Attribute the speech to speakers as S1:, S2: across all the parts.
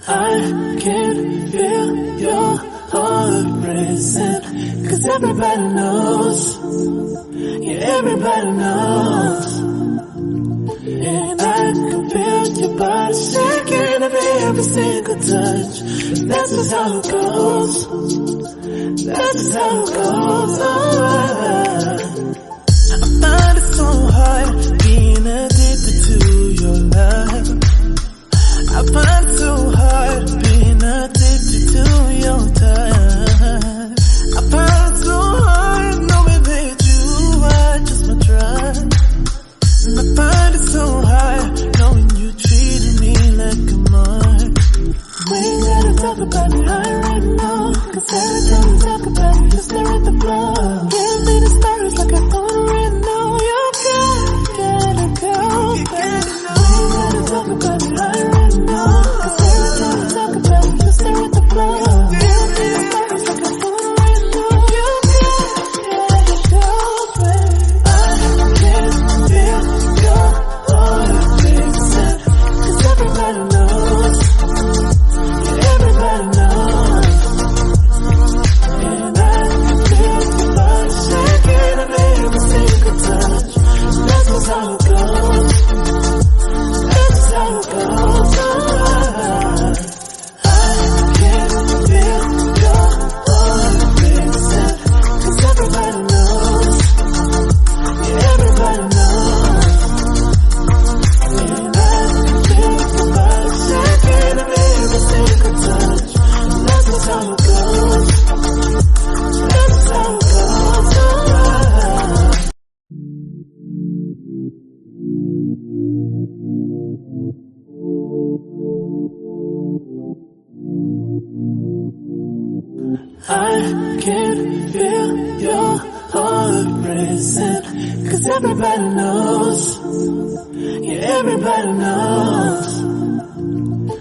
S1: I can feel your heart racing, 'cause everybody knows, yeah, everybody knows. And I can feel your body shaking at every single touch. That's just how it goes. That's just how it goes. I find it so hard being addicted to your love. I find it so hard being addicted to your touch. I find it so hard knowing that you are just my drug. And I find it so hard knowing you treated me like a mark. We ain't gotta talk about it right now, 'cause every time we talk about it, you stare at the floor. Give me the stars like I don't already know. You gotta go back. We ain't gotta talk about it right now, 'cause every time we talk about it, you stare at the floor. Give me the stars like I don't already know. You gotta go back. I can feel your heart racing, 'cause everybody knows, yeah, everybody knows. And I can feel your body shaking at every single touch. That's just how it goes. That's just how it goes. I can feel your heart racing, 'cause everybody knows, yeah, everybody knows. And I can feel your body shaking at every single touch. That's just how it goes. That's just how it goes. I can feel your heart racing, 'cause everybody knows, yeah, everybody knows.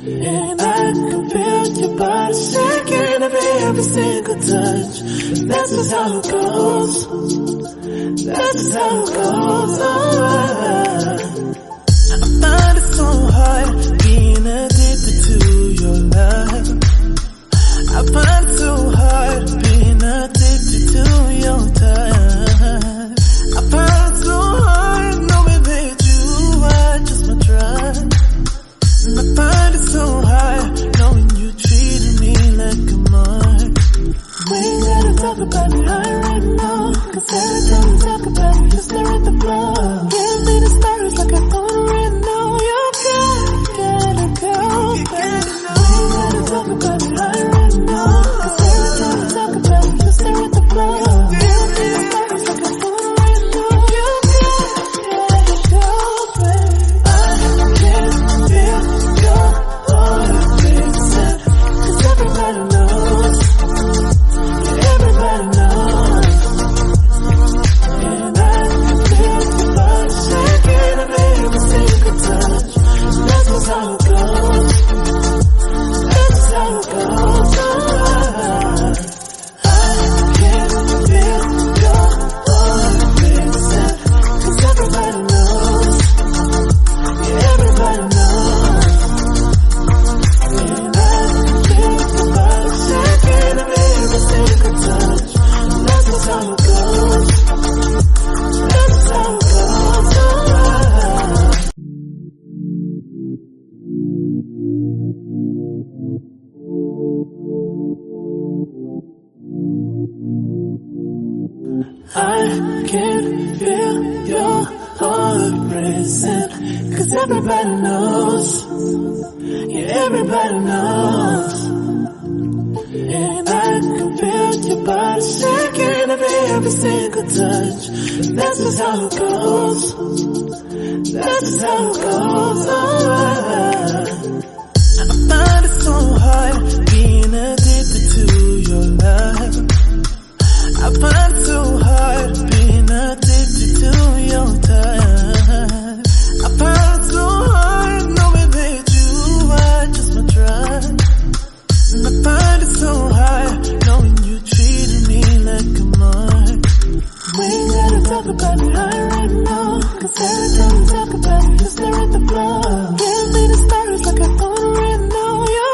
S1: And I can feel your body shaking at every single touch. That's just how it goes. That's just how it goes. I find it so hard being addicted to your love. I find it so hard being addicted to your touch. I find it so hard knowing that you are just my drug. And I find it so hard knowing you treated me like a mark. We ain't gotta talk about it right now, 'cause every time we talk about it, you stare at the floor. Give me the stars like I don't already know. You gotta go back. We ain't gotta talk about it right now, 'cause every time we talk about it, you stare at the floor. Give me the stars like I don't already know. You gotta go back. I can feel your heart racing, 'cause everybody knows, yeah, everybody knows. And I can feel your body shaking at every single touch. That's just how it goes. That's just how it goes. I can feel your heart racing, 'cause everybody knows, yeah, everybody knows. And I can feel your body shaking at every single touch. That's just how it goes. That's just how it goes. I can feel your heart racing, 'cause everybody knows, yeah, everybody knows. And I can feel your body shaking at every single touch. That's just how it goes. That's just how it goes. I find it so hard being addicted to your love. I find it so hard being addicted to your touch. I find it so hard knowing that you are just my drug. And I find it so hard knowing you treated me like a mark. We ain't gotta talk about it right now, 'cause every time we talk about it, you stare at the floor. Give me the stars like I don't already know. You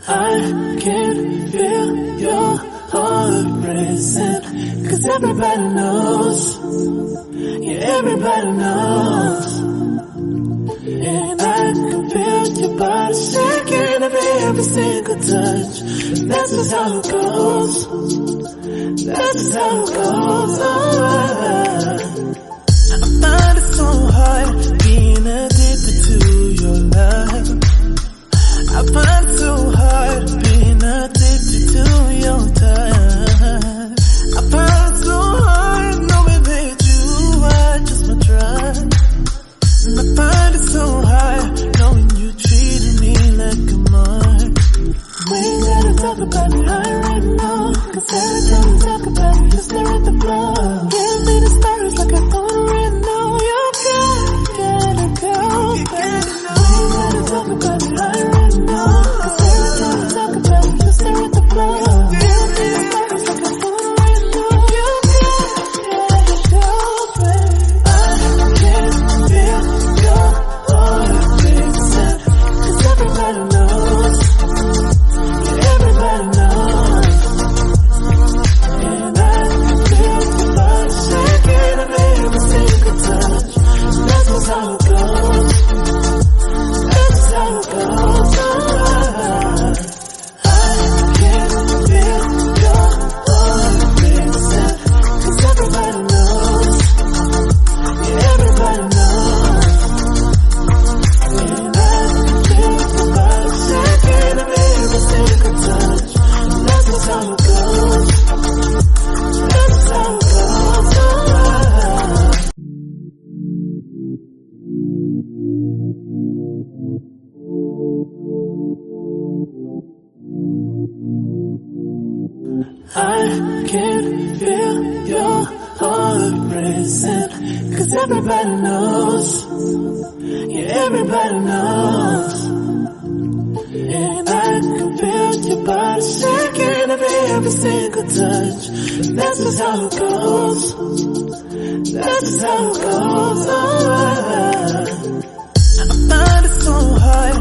S1: I can feel your heart racing, 'cause everybody knows, yeah, everybody knows. And I can feel your body shaking every single touch. That's just how it goes. That's just how it goes. I find it so hard being addicted to your love. I find it so hard being addicted to your touch. I find it so hard knowing that you are just my drug. And I find it so hard knowing you treated me like a mark. We ain't gotta talk about it right now, 'cause every time we talk about it, you stare at the floor. Give me the stars like I already know. You gotta go, baby. We ain't gotta talk about it right now, 'cause every time we talk about it, you stare at the floor. Give me the stars like I already know. You gotta go, baby. I can feel your heart racing, 'cause everybody knows. Everybody knows. And I feel your body shaking every single touch. That's just how it goes. That's just how it goes. I can feel your heart racing, 'cause everybody knows. Yeah, everybody knows. And I feel your body shaking every single touch. That's just how it goes. That's just how it goes. I can feel your heart racing, 'cause everybody knows. Yeah, everybody knows. And I can feel your body shaking every single touch. That's just how it goes. That's just how it goes. I find it so hard